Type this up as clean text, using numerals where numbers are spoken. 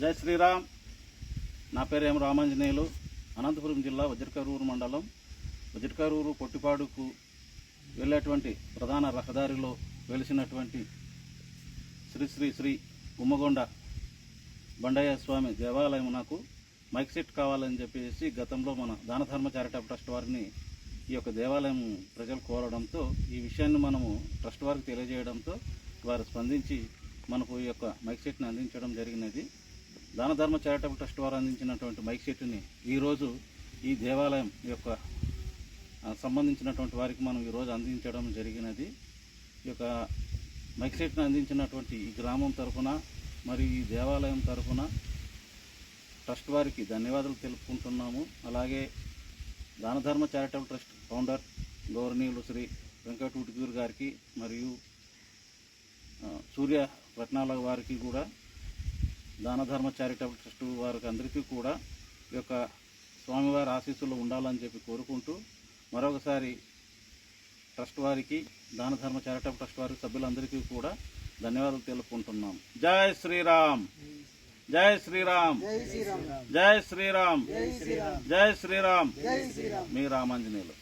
జై శ్రీరామ్. నా పేరు ఎం రామాంజనేయులు. అనంతపురం జిల్లా వజ్రకరూరు మండలం వజ్రకరూరు పొట్టిపాడుకు వెళ్ళేటువంటి ప్రధాన రహదారిలో వెలిసినటువంటి శ్రీ శ్రీ శ్రీ ఉమ్మగొండ బండయ్య స్వామి దేవాలయం నాకు మైక్ సెట్ కావాలని చెప్పేసి గతంలో మన దానధర్మ చారిటబుల్ ట్రస్ట్ వారిని ఈ యొక్క దేవాలయం ప్రజలు కోరడంతో ఈ విషయాన్ని మనము ట్రస్ట్ వారికి తెలియజేయడంతో వారు స్పందించి మనకు ఈ యొక్క మైక్ సెట్ని అందించడం జరిగినది. దానధర్మ చారిటబుల్ ట్రస్ట్ వారు అందించినటువంటి మైక్ సెట్ని ఈరోజు ఈ దేవాలయం యొక్క సంబంధించినటువంటి వారికి మనం ఈరోజు అందించడం జరిగినది. ఈ యొక్క మైక్ సెట్ని అందించినటువంటి ఈ గ్రామం తరఫున మరియు ఈ దేవాలయం తరఫున ట్రస్ట్ వారికి ధన్యవాదాలు తెలుపుకుంటున్నాము. అలాగే దానధర్మ చారిటబుల్ ట్రస్ట్ ఫౌండర్ గౌరవనీయులు శ్రీ వెంకట ఉటుకూరు గారికి మరియు సూర్య రత్నాల వారికి కూడా, దానధర్మ చారిటబుల్ ట్రస్ట్ వారికి అందరికీ కూడా ఈ యొక్క స్వామివారి ఆశీస్సులు ఉండాలని చెప్పి కోరుకుంటూ మరొకసారి ట్రస్ట్ వారికి, దానధర్మ చారిటబుల్ ట్రస్ట్ వారి సభ్యులందరికీ కూడా ధన్యవాదాలు తెలుపుకుంటున్నాం. జై శ్రీరామ్, జై శ్రీరామ్, జై శ్రీరామ్, జై శ్రీరామ్. మీ రామాంజనేయులు.